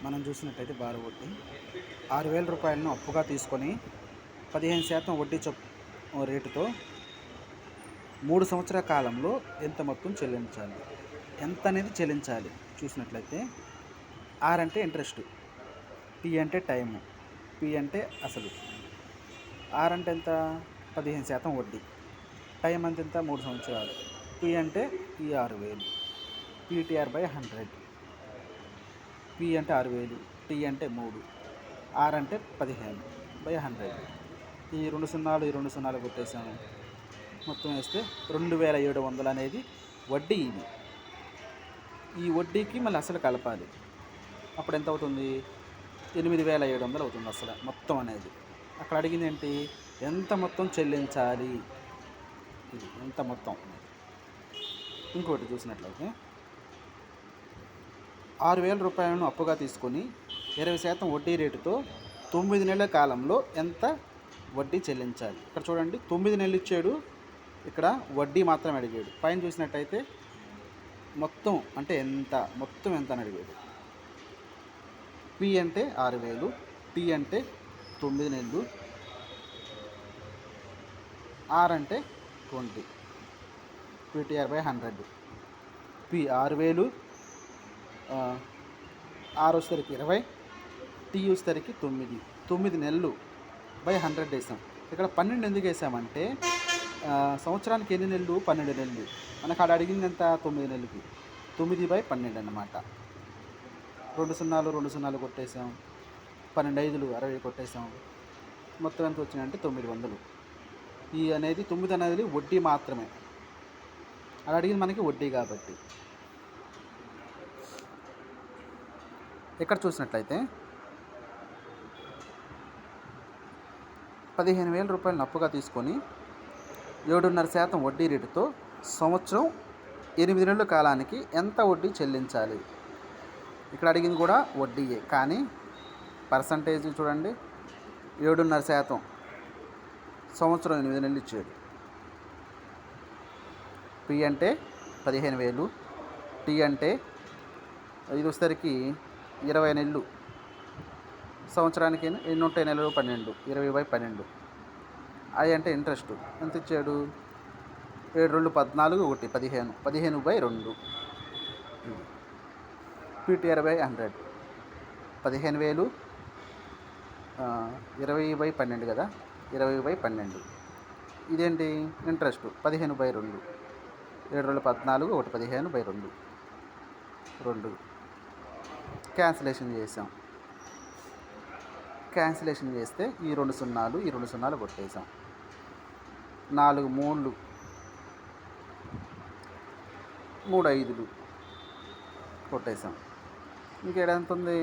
మనం చూసినట్టయితే బారు వడ్డీ 6,000 రూపాయలను అప్పుగా తీసుకొని 15% వడ్డీ రేటుతో 3 సంవత్సరాల కాలంలో ఎంత మొత్తం చెల్లించాలి, ఎంత అనేది చెల్లించాలి చూసినట్లయితే ఆర్ అంటే ఇంట్రెస్ట్, టీ అంటే టైము, పి అంటే అసలు, ఆర్ అంటే ఎంత 15% వడ్డీ, టైం అంటే ఎంత 3 సంవత్సరాలు, పి అంటే ఈ 6,000, పీటీఆర్ బై 100, పి అంటే 6,000, టీ అంటే 3, ఆర్ అంటే 15 బై 100. ఈ 2 సున్నాలు ఈ 2 సున్నాలు కొట్టేసాము, మొత్తం వేస్తే 2,700 అనేది వడ్డీ. ఇది ఈ వడ్డీకి మళ్ళీ అసలు కలపాలి, అప్పుడు ఎంత అవుతుంది 8,700 అవుతుంది అసలు మొత్తం అనేది. అక్కడ అడిగింది ఏంటి, ఎంత మొత్తం చెల్లించాలి, ఇది ఎంత మొత్తం. ఇంకోటి చూసినట్లయితే 6,000 రూపాయలను అప్పుగా తీసుకొని 20% వడ్డీ రేటుతో 9 నెలల కాలంలో ఎంత వడ్డీ చెల్లించాలి. ఇక్కడ చూడండి 9 నెలలు ఇచ్చాడు, ఇక్కడ వడ్డీ మాత్రం అడిగాడు. పైన చూసినట్టయితే మొత్తం అంటే ఎంత, మొత్తం ఎంత అని అడిగాడు. పి అంటే 6,000, టీ అంటే 9 నెలలు, ఆర్ అంటే 20, పీటీఆర్ బై 100. పి 6,000, ఆరు వచ్చేసరికి 20, టీ వచ్చేసరికి 9 నెలలు బై 100 వేసాం. ఇక్కడ 12 ఎందుకు వేసామంటే సంవత్సరానికి ఎన్ని నెలలు, 12 నెలలు. మనకు అక్కడ అడిగింది ఎంత 9 నెలలకి, 9 బై 12 అన్నమాట. 2 సున్నాలు 2 సున్నాలు కొట్టేసాం, 12 5లు 60 కొట్టేసాం, మొత్తం ఎంత వచ్చిందంటే 900. ఈ అనేది 9 అనేది వడ్డీ మాత్రమే, అది అడిగింది మనకి వడ్డీ కాబట్టి. ఇక్కడ చూసినట్లయితే 15,000 రూపాయలను అప్పుగా తీసుకొని 7.5% వడ్డీ రేటుతో సంవత్సరం 8 నెలల కాలానికి ఎంత వడ్డీ చెల్లించాలి. ఇక్కడ అడిగింది కూడా వడ్డీయే, కానీ పర్సంటేజ్ చూడండి 7.5%, సంవత్సరం 8 నెలలు ఇచ్చాడు. పి అంటే 15,000, టీ అంటే ఇది వచ్చేసరికి 20 నెలలు, సంవత్సరానికి ఎన్ని ఉంటాయి నెలలు 12, 20 బై 12. ఐ అంటే ఇంట్రెస్ట్ ఎంత ఇచ్చాడు 7 2 14, 1 15, 15 బై 2. పీటీఆర్ బై 100, 15,000, 20 బై 12 కదా, 20 బై 12. ఇదేంటి ఇంట్రెస్ట్ 15 బై 2, 7 2 14, 1 15 బై 2. క్యాన్సిలేషన్ చేసాం, క్యాన్సిలేషన్ చేస్తే ఈ 2 సున్నాలు ఈ 2 సున్నాలు కొట్టేసాం, 4 3లు 3 5లు కొట్టేసాం. ఇంకేడ ఎంత ఉంది,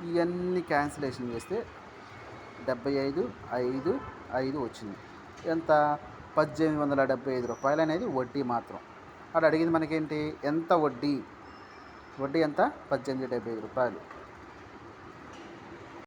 ఇవన్నీ క్యాన్సిలేషన్ చేస్తే 75 5 5 వచ్చింది. ఎంత 1,875 రూపాయలు అనేది వడ్డీ మాత్రం. అది అడిగింది మనకేంటి ఎంత వడ్డీ, వడ్డీ ఎంత 1,875 రూపాయలు.